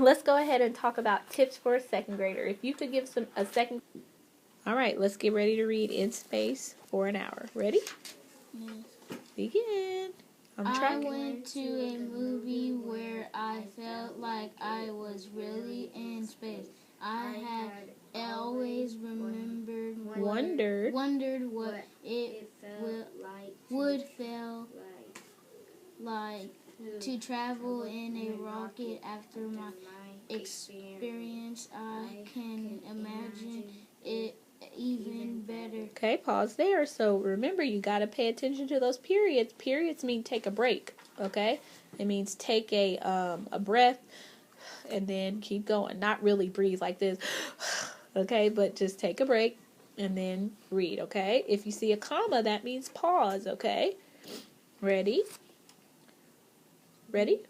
let's go ahead and talk about tips for a second grader. If you could give a second... All right, let's get ready to read In Space for an hour. Ready? Yes. Begin. I went to a movie where I felt like I was really in space. I had always wondered what it would feel like to travel in a rocket. After my experience, I can imagine it even better. Okay, pause there. So remember, you got to pay attention to those periods. Periods mean take a break, okay? It means take a breath and then keep going. Not really breathe like this, okay? But just take a break and then read, okay? If you see a comma, that means pause, okay? Ready? Ready?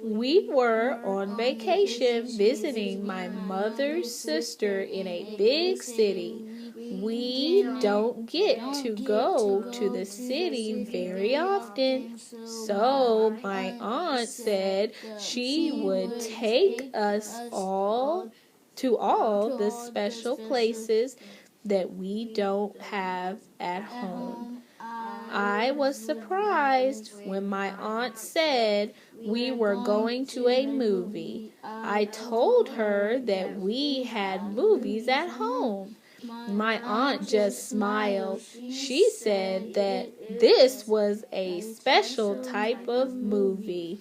We were on vacation visiting my mother's sister in a big city. We don't get to go to the city very often. So my aunt said she would take us all to all the special places that we don't have at home. I was surprised when my aunt said we were going to a movie. I told her that we had movies at home. My aunt just smiled. She said that this was a special type of movie.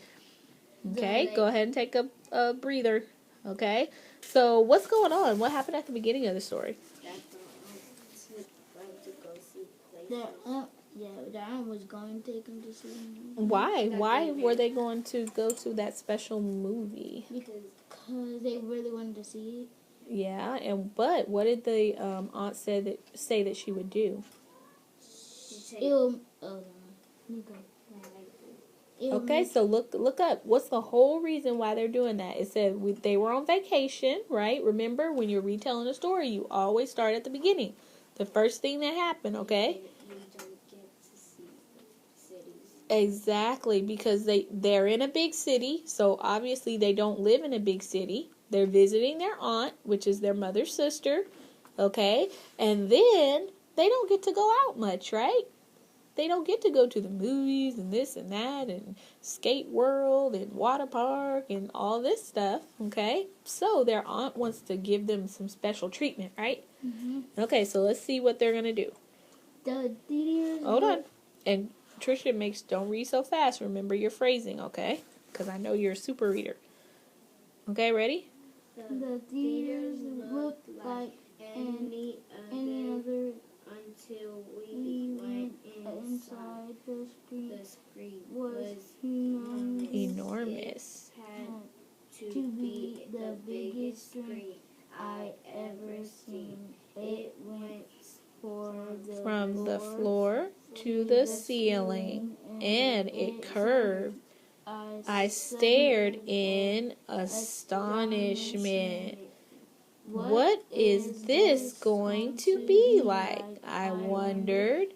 Okay, go ahead and take a breather. Okay, so what's going on? What happened at the beginning of the story? The aunt was going to take him to see him. Why? Why were they going to go to that special movie? Because they really wanted to see it. Yeah, but what did the aunt say that she would do? Okay, so look up. What's the whole reason why they're doing that? It said they were on vacation, right? Remember, when you're retelling a story, you always start at the beginning. The first thing that happened, okay? Exactly, because they're in a big city, so obviously they don't live in a big city. They're visiting their aunt, which is their mother's sister, okay? And then they don't get to go out much, right? They don't get to go to the movies and this and that and skate world and water park and all this stuff, okay? So their aunt wants to give them some special treatment, right? Mm-hmm. Okay, so let's see what they're going to do. Hold on. And Trisha don't read so fast. Remember your phrasing, okay? Because I know you're a super reader. Okay, ready? The theaters looked like any other until we went inside. The screen was enormous. Had to be the biggest screen I ever seen. It went from the floor to the ceiling, and it curved. I stared in astonishment. What is this going to be like? I wondered.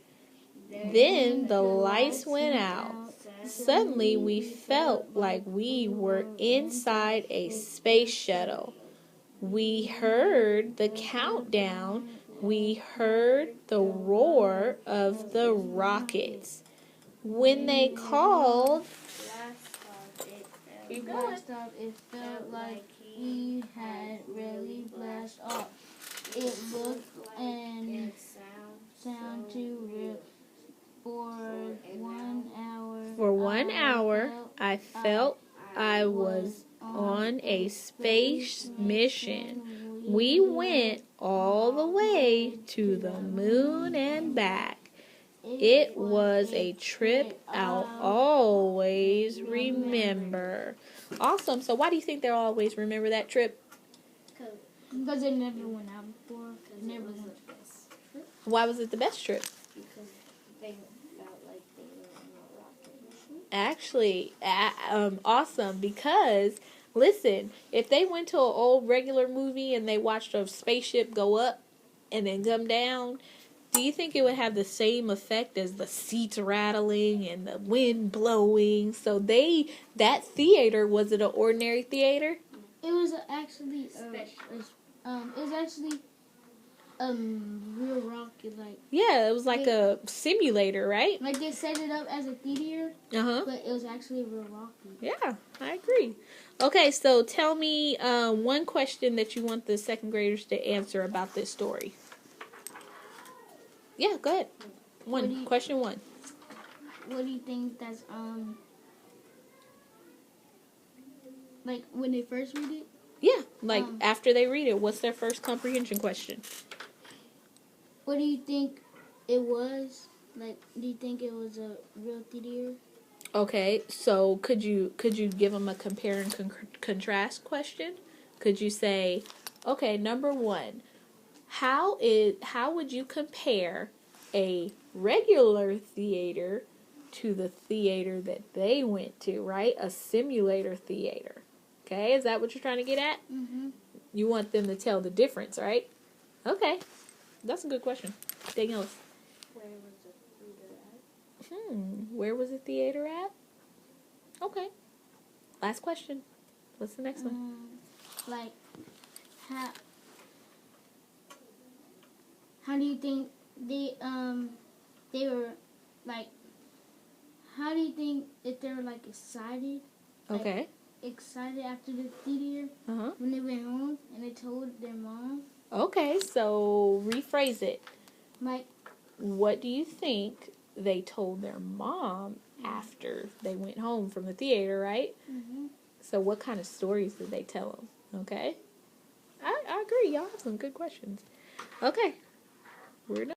Then the lights went out. Suddenly we felt like we were inside a space shuttle. We heard the countdown. We heard the roar of the rockets. When they called, it felt like we had really blasted off. It looked and sounded too real. For 1 hour, I felt I was on a space mission. We went all the way to the moon and back. It was a trip I'll always remember. Awesome. So why do you think they'll always remember that trip? Because they never went out before. Why was it the best trip? Because they felt like they were in a rocket machine. Actually, awesome. Because, listen, if they went to an old regular movie and they watched a spaceship go up and then come down, do you think it would have the same effect as the seats rattling and the wind blowing? So that theater, was it an ordinary theater? It was actually real rocket, like. Yeah, it was like a simulator, right? Like they set it up as a theater, but it was actually a real rocket. Yeah, I agree. Okay, so tell me one question that you want the second graders to answer about this story. Yeah, go ahead. Question one. What do you think that's like when they first read it? Yeah, like after they read it, what's their first comprehension question? What do you think it was? Like, do you think it was a real theater? Okay, so could you give them a compare and contrast question? Could you say, okay, number one, how would you compare a regular theater to the theater that they went to, right? A simulator theater. Okay, is that what you're trying to get at? Mm-hmm. You want them to tell the difference, right? Okay, that's a good question. Danielle. Where was the theater at? Okay. Last question. What's the next one? Like, how do you think they were, like, how do you think if they were, like, excited? Like, Okay. excited after the theater when they went home and they told their mom? Okay, so rephrase it. Like, what do you think they told their mom after they went home from the theater, right? Mm-hmm. So what kind of stories did they tell them? Okay. I agree. Y'all have some good questions. Okay. We're done.